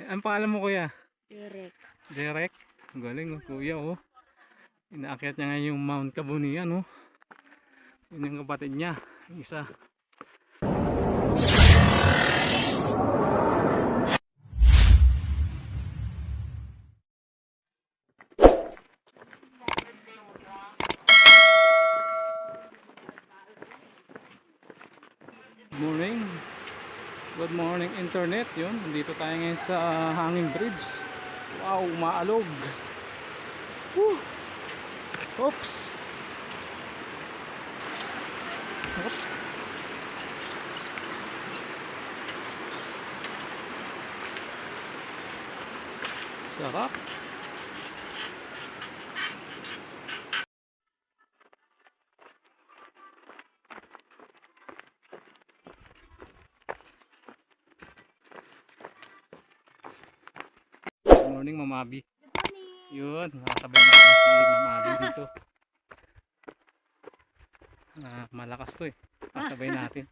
Ang pangalan mo kuya? Direk. Derek. Galing kuya oh. Inaakyat niya ngayon yung Mount Kabunian oh. Yun yung kapatid niya. Isa. Morning. Good morning internet. Yun, nandito tayo ngayon sa Hanging Bridge. Wow, maalog. Woo. Oops. Oops. Sarap. Good morning Mama Abby. Yun, nakasabay natin si Mama Abby dito. Malakas to eh. Nakasabay natin.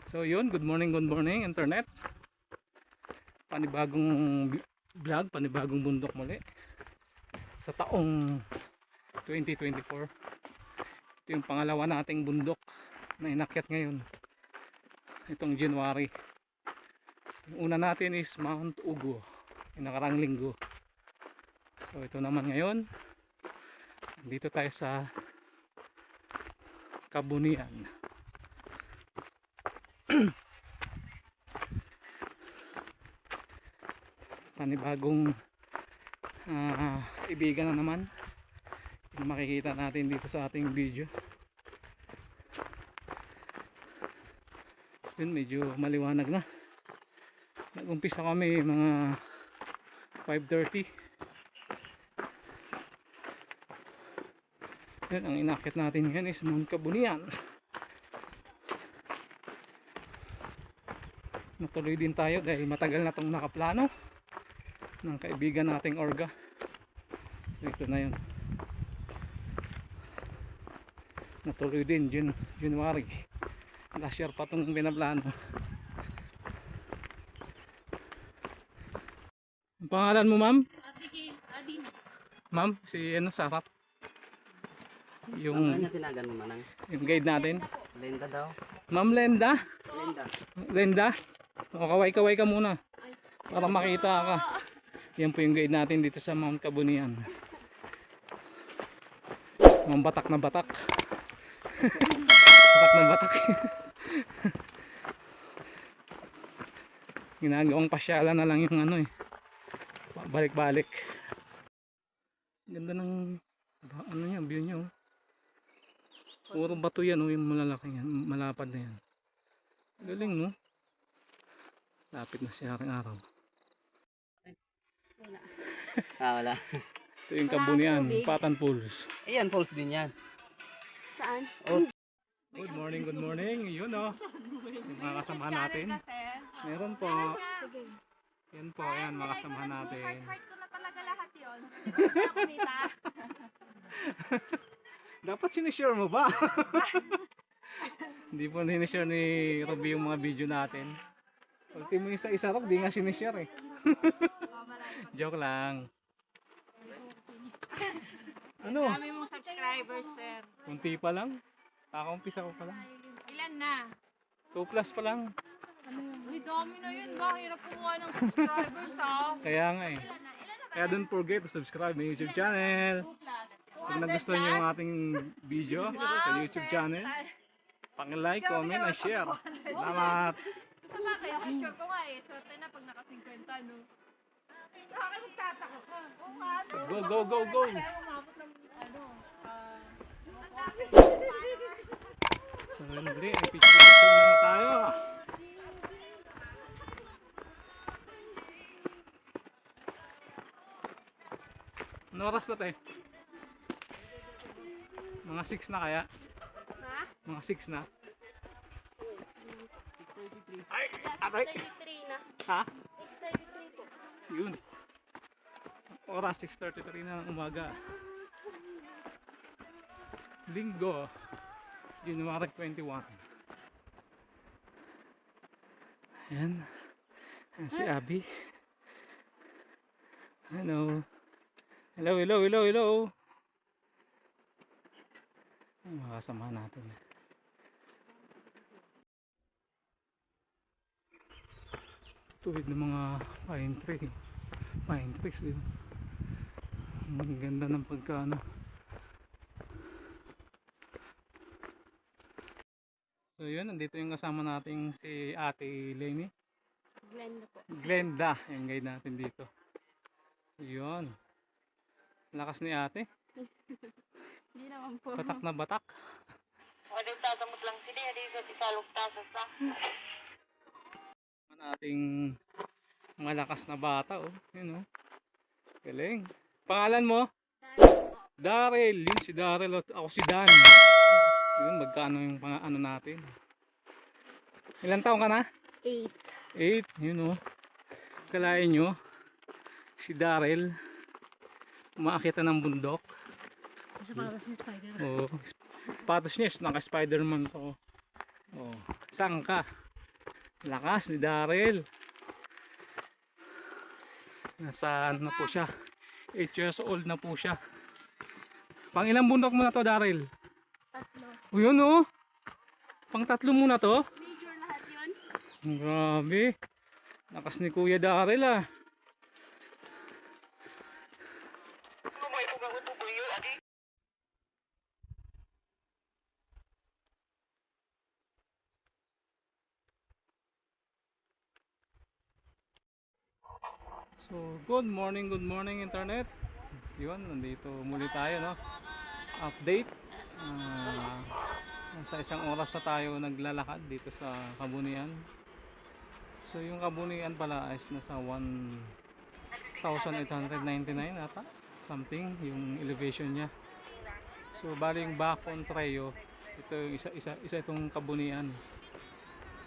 So yun, good morning internet. Panibagong vlog, panibagong bundok muli. Sa taong 2024. Ito yung pangalawa nating bundok na inakyat ngayon. Itong January. Yung una natin is Mount Ugo. Yung nakarang linggo. So ito naman ngayon. Dito tayo sa Kabunian. Panibagong ibigan na naman yung makikita natin dito sa ating video. Yun, medyo maliwanag na. Nag-umpisa kami mga 5:30. Yun, ang inakyat natin ngayon is Mount Kabunian. Natuloy din tayo dahil matagal na itong nakaplano ng kaibigan nating Orga. So ito na yun. Natuloy din January. Last year pa itong pinaplano. Ang pangalan mo ma'am? Ma'am, si ano Sarap? Yung ano tinagan mo manang? Yung guide natin. Lenda daw. Ma'am Lenda? Lenda. Lenda? O kaway-kaway ka muna para makita ka. Yan po yung guide natin dito sa Mount Kabunian. Mga batak na batak. Batak na batak. Ginagawang pasyalan na lang yung ano eh. Balik-balik. Ganda ng ano niya, view niya oh. Puro bato yan oh, yung malalaki yan, malapad na yan. Galing no? Lapit na siya aking araw. Wala. Ito yung Kabunian, Patan Falls. Ayan, falls din yan. Saan? Oh. Good morning. Yun oh. Yung mga kasamahan natin. Meron po. Sige. Yan po, yan mga kasamahan natin. Heart ko na talaga lahat yun. Hindi ako nita. Dapat sinishare mo ba? Hindi po sinishare ni Ruby yung mga video natin. Ultimo yung sa isa rock, di nga sinishare eh. Joke lang. Ano? Dami mong subscribers, sir. Kunti pa lang. Kakaumpisa ko pa lang. Ilan na? 2 plus pa lang. Uy, dami na yun. Mahirap kumuha ng subscribers, ha? Kaya nga eh. Kaya don't forget to subscribe my YouTube channel. Kung nagustuhan niyo yung ating video sa YouTube channel, paki-like, comment, and share. Salamat! Sa bagay, ang picture ko nga eh. Swerte na pag naka-50, no? Bakit magtataka ka? Oo nga, no? Go! Kaya umabot ng, ano, So, hindi, picture muna tayo. Ano oras na tayo? Mga 6 na kaya? Ha? Mga 6 na? Ay! Aray! 6:33 na. Ha? 6:33 po. Yun. Oras 6:33 na ng umaga. Linggo, January 21. Ayan. Ayan si Abby. Hello. Hello, hello, hello, hello. Ay, mga kasama natin. Tuwid ng mga pine tree. Pine trees yun. Ang ganda ng pagkaano. So yun, nandito yung kasama nating si Ate Lenny. Glenda po. Glenda, yung guide natin dito. Yun. Lakas ni ate. Hindi naman po. Batak na batak. Ang ating malakas na bata, oh. Yun, oh. Galing. Pangalan mo? Daryl. Yun si Daryl. Ako si Dan. Yun, magkano yung ano natin. Ilan taong ka na? 8. 8. Yun, oh. Kalain nyo. Si Daryl. Umaakita ng bundok. Sa patas ni Spider. Oh. Patos niya, naka-Spider-Man to. Oh. Saan ka? Lakas ni Daryl. Nasaan na po siya? 8 years old na po siya. Pang ilang bundok mo na to, Daryl? 3. O yun, oh. Pang 3 mo na to? Major lahat yun. Grabe. Lakas ni Kuya Daryl, ah. So, good morning internet. Yun, nandito muli tayo, no? Update. Sa isang oras na tayo naglalakad dito sa Kabunian. So, yung Kabunian pala is nasa 1,899 ata. Something, yung elevation niya. So, bali yung Bacon Trayo, ito yung isa itong Kabunian.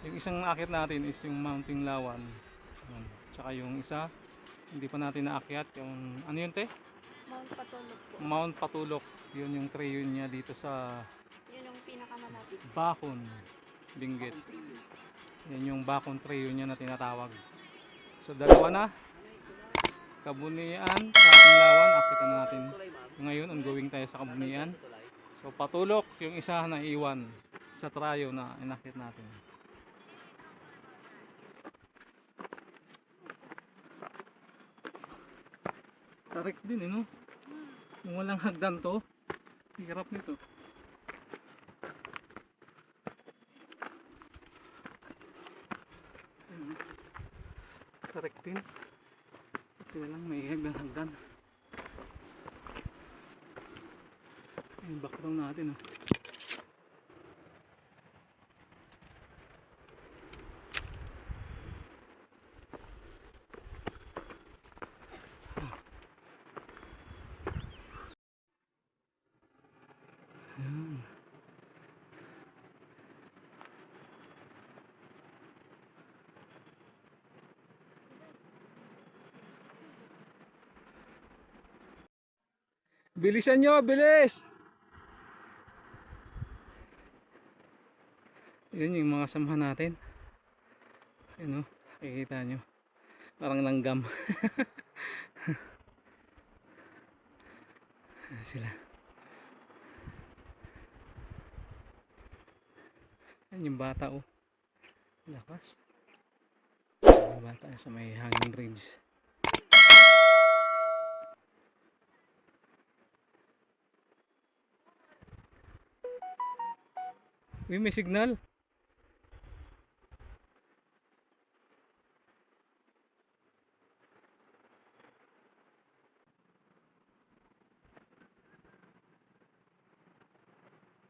Yung isang akit natin is yung Mounting Lawan. Yun. Tsaka yung isa, hindi pa natin naakyat yung ano yun, te? Mount Patulog po. Mount Patulok. Yun yung trail niya dito sa Yun yung pinakamalapit. Bacon, Benguet. Yan yung Bacon trail niya na tinatawag. So dalawa na, Kabunian, Katinglawan, akitan na natin. Ngayon ongoing tayo sa Kabunian. So Patulok yung isa na iwan sa trayo na inakit natin. Tarik din, eh, no? Kung walang hagdan to, hirap nito. Tarik din. Kaya lang may hagdan. Yung background natin, oh. Ayan. Bilisan nyo, bilis! Yun yung mga samahan natin. Ayun, oh, nakikita nyo. Parang langgam. Ayan sila. Ayan yung bata, oh. Lakas. Yung bata sa may hanging bridge. Uy, may signal.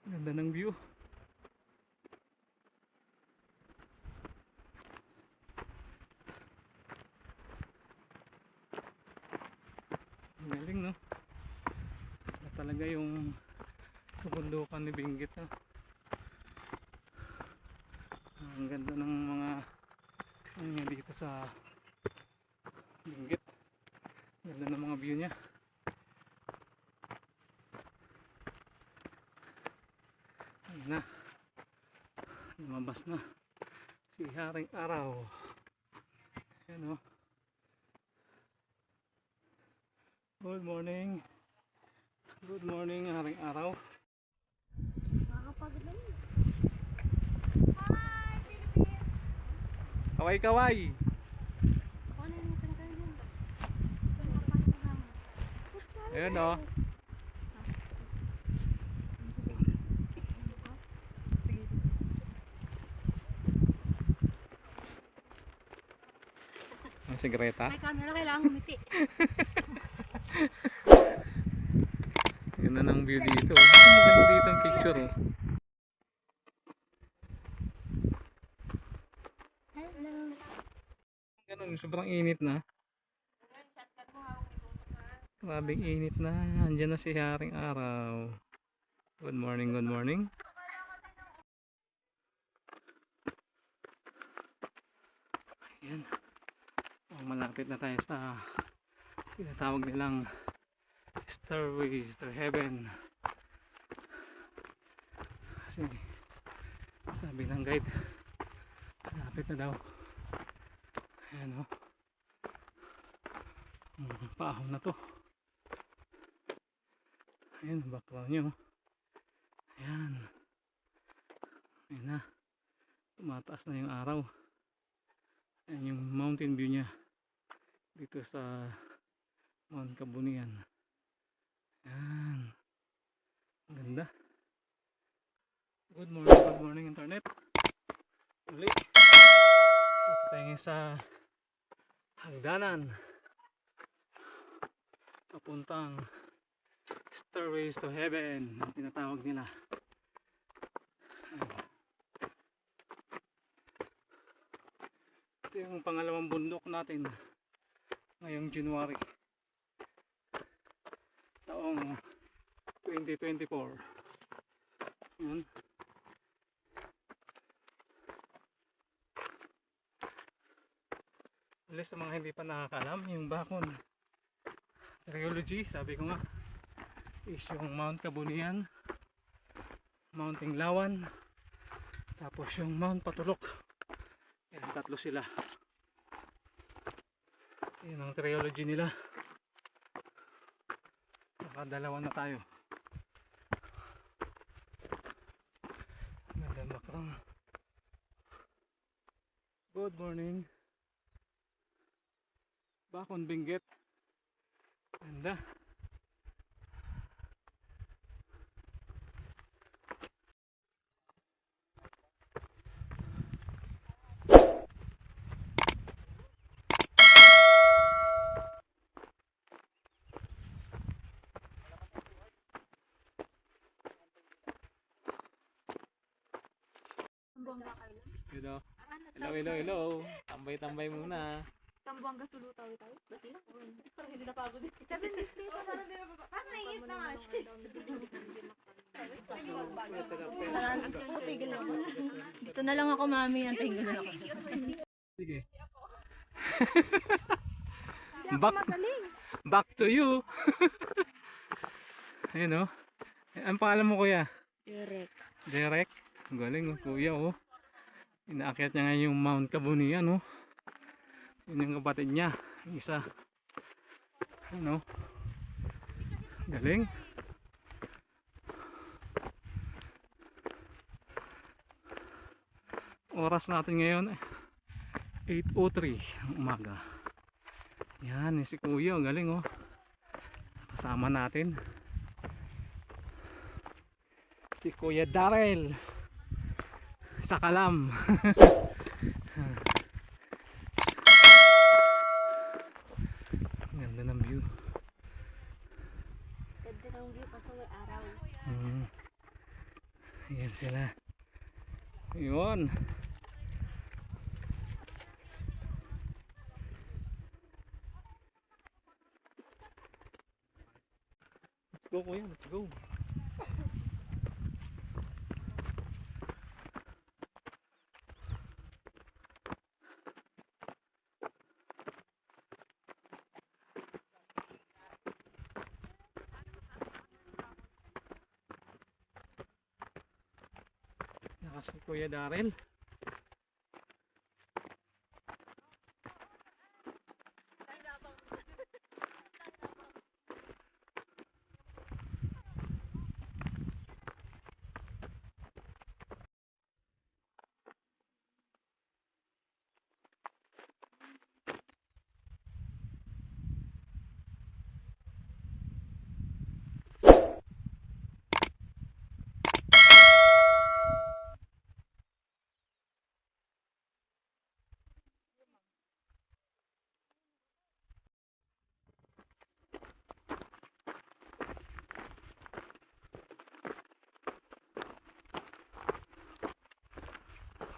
Ganda ng view. Galing, no? Na talaga yung kabundukan ni Benguet, no? Ang ganda ng mga ano nga dito sa Benguet. Ganda ng mga view niya. Ayun na. Lumabas na si Haring Araw. Ayan, oh. Good morning. Good morning, aring araw. Nakakapagod lang yun. Kaway-kaway. Ako na yung pinakain yun. Ayun oh. Ang sigreta. May camera, kailangan humiti. Yun na ng view dito. Maganda dito ang picture oh. Hello. Ganun, sobrang init na. Grabing init na. Andiyan na si Haring Araw. Good morning, good morning. Ayan. Oh, malapit na tayo sa tinatawag nilang Stairways to Heaven. Kasi sabi ng guide, malapit na daw. Ayan o. Paahon na to. Ayan, background nyo. Ayan. Ayan na. Tumataas na yung araw. Ayan yung mountain view nya dito sa Mount Kabunian. Ayan. Ang ganda. Good morning internet. Uli. Dito tayo sa hagdanan. Papuntang Stairways to Heaven ang tinatawag nila. Ayan. Ito yung pangalawang bundok natin ngayong January taong 2024. Ayan. Alis sa mga hindi pa nakakalam, yung Bacon Rheology, sabi ko nga, is yung Mount Kabunian, Mount Inglawan, tapos yung Mount Patulok. Yan, tatlo sila. Yan ang triology nila. Nakadalawa na tayo. Ganda background. Good morning. Bacon Benguet. Ganda. Tambuanga kayo. Hello. Hello. Tambay-tambay muna. Tambuanga Sulu tawi-tawi. Bati na. Parang hindi napagod. 7 days kayo. Paano naiit na nga siya? Tigil ako. Dito na lang ako, mami. Antayin ko na lang. Sige. Hindi ako Back, magaling. back to you. Ayun oh. Ang pangalan mo kuya? Direk. Derek. Ang galing oh, kuya oh. Inaakyat niya nga yung Mount Kabunian oh. Yun yung kapatid niya. Yung isa. Ano? Galing. Oras natin ngayon 8:03 ang umaga. Yan, si kuya. Ang galing oh. Kasama natin si Kuya Darrell sa Kalam. Ganda ng view. Ganda ng view kasi may araw. Ayan sila. Yun. Let's go kuya, let's go. Nakas si Kuya Darrell.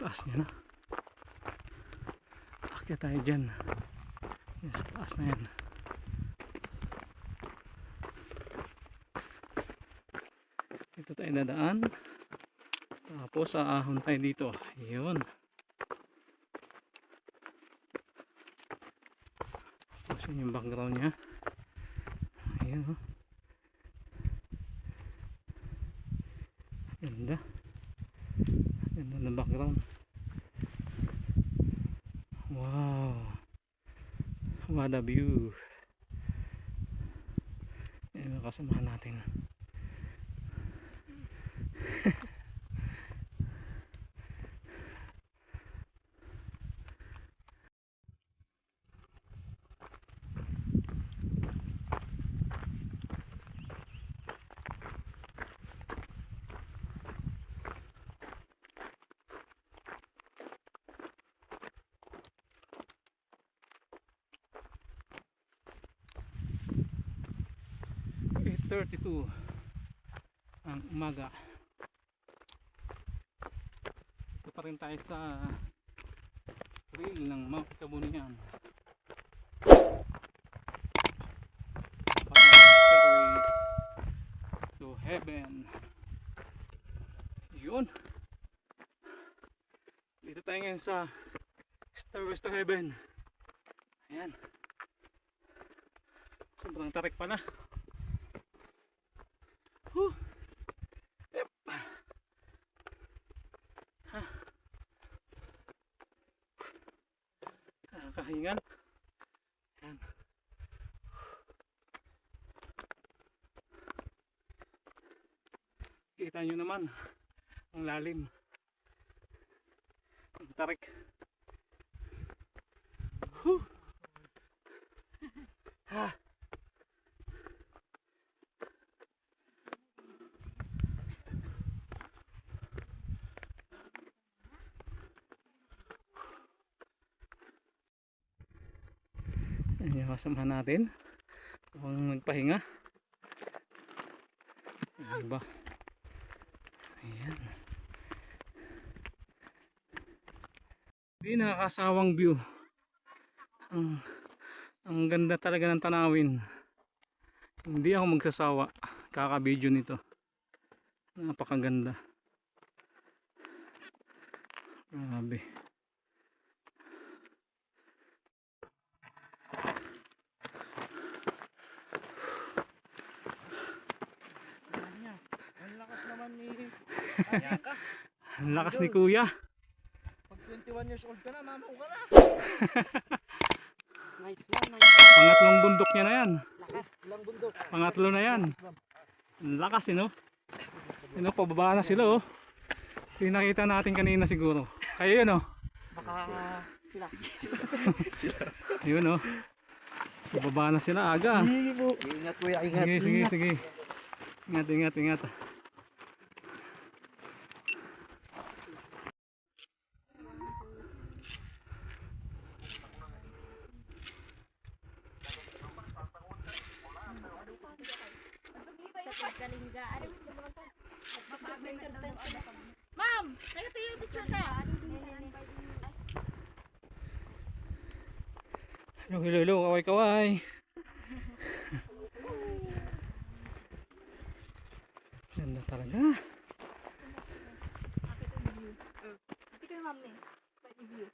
taas niya na. Akyat tayo dyan. Yan, sa taas na yan. Dito tayo dadaan. Tapos aahon tayo dito. Yun. Tapos yun yung background niya. Ayan oh. Ganda. Ganda ng background. Wow. What a view. Ayan yung kasamahan natin. .32 ang umaga. Ito pa rin tayo sa trail ng Mount Kabunian. Stairway to Heaven. Yun. Dito tayo ngayon sa Stairways to Heaven. Ayan. Sobrang tarik pala. Yep. Nakakahingal. Ayan. Kita nyo naman ang lalim. Ang tarik. Ha. Ayan yung kasamahan natin. Huwag magpahinga. Ayan ba? Ayan. Hindi nakakasawang view. Ang ganda talaga ng tanawin. Hindi ako magsasawa kaka-video nito. Napakaganda. Grabe. Ang lakas naman ni Ang lakas ni Kuya. Pag 21 years old ka na, mamaw ka na. Nice. Pangatlong bundok niya na yan. Lakas lang bundok. Pangatlo na yan. Ang lakas pababa na sila oh. Pinakita natin kanina siguro. Kayo yun oh. Baka sila. Yun oh. Pababa na sila aga. Sige po. Ingat kuya, ingat. Sige. Ingat. Ma'am, nag-picture ka. Hello, kaway. Ganda talaga. Ito kay ma'am eh. Review.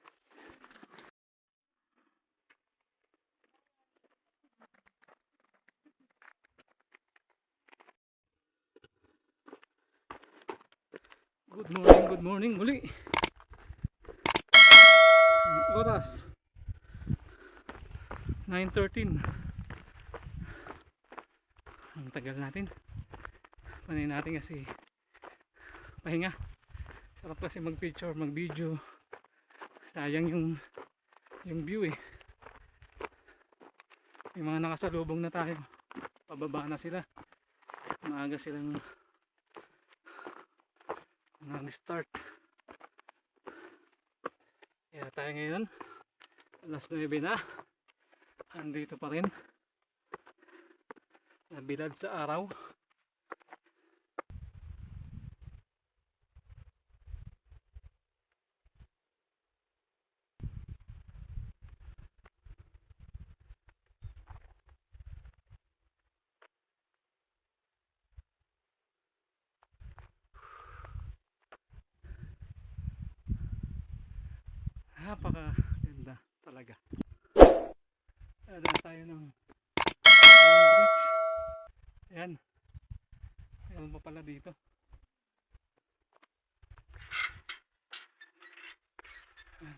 Good morning muli. Ang oras 9:13. Ang tagal natin. Panay natin kasi pahinga. Sarap kasi mag-picture, mag-video. Sayang yung view eh. May mga nakasalubong na tayo. Pababa na sila. Maaga silang nag-start. Kaya tayo ngayon alas 9 na. Andito pa rin. Nabilad sa araw. Napakaganda talaga. Dadaan tayo ng bridge. Ayan. Ayan pa pala dito. Ayan.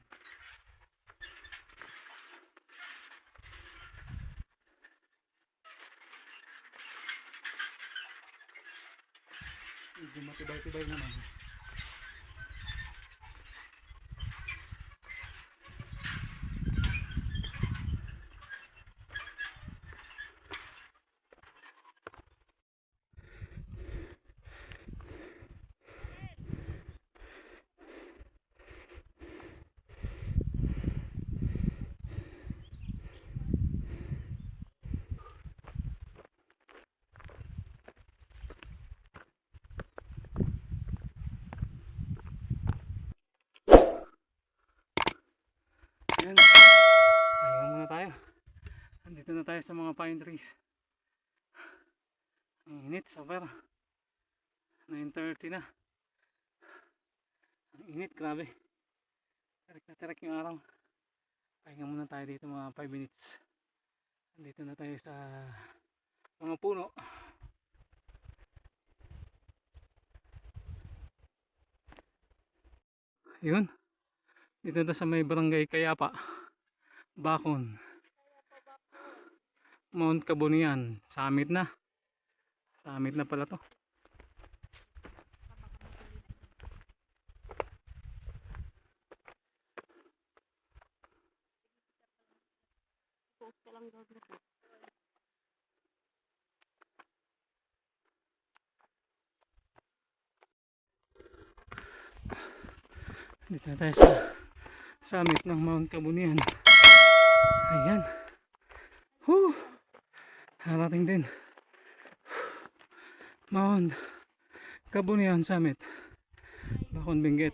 Medyo matibay-tibay naman. Ayan. Pahinga muna tayo. Andito na tayo sa mga pine trees. Ang init, sober. 9:30 na. Ang init, grabe. Tarik na tarik yung araw. Pahinga muna tayo dito mga 5 minutes. Andito na tayo sa mga puno. Yun. Dito na sa may barangay Kayapa, Bacon, Mount Kabunian. Summit na. Summit na pala to. Post ka lang daw dito. Dito na tayo sa summit ng Mount Kabunian. Ayan. Harating din. Mount Kabunian Summit. Bacon Benguet.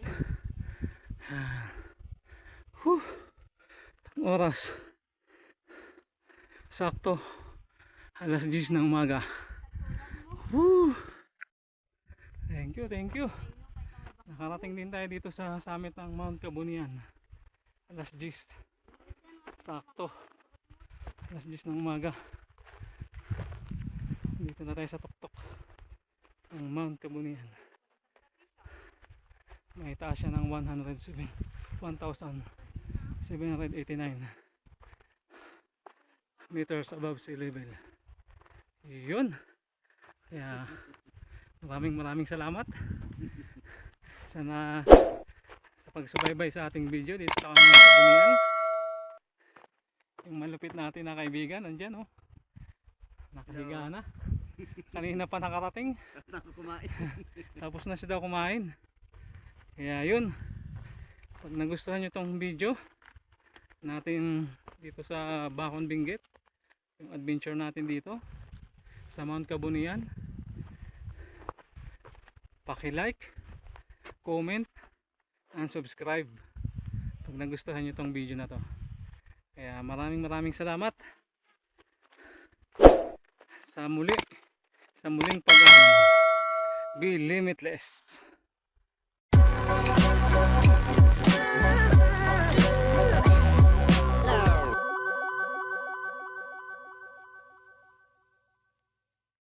Oras. Sakto. Alas 10 ng umaga. Thank you, thank you. Nakarating din tayo dito sa summit ng Mount Kabunian. Alas 10. Sakto. Alas 10 ng umaga. Dito na tayo sa tuktok ng Mount Kabunian. May taas siya ng 1,789 meters above sea level. Yun. Kaya maraming salamat sana sa pagsubaybay sa ating video dito sa Mount Kabunian. Yung malupit natin na kaibigan nandyan, oh, nakahiga na. Kanina pa nakarating. Tapos na siya daw kumain. Kaya yun, pag nagustuhan nyo tong video natin dito sa Bacon Benguet, yung adventure natin dito sa Mount Kabunian, paki-like, comment, and subscribe pag nagustuhan nyo tong video na to. Kaya maraming salamat sa muling pag-ahon. Be limitless.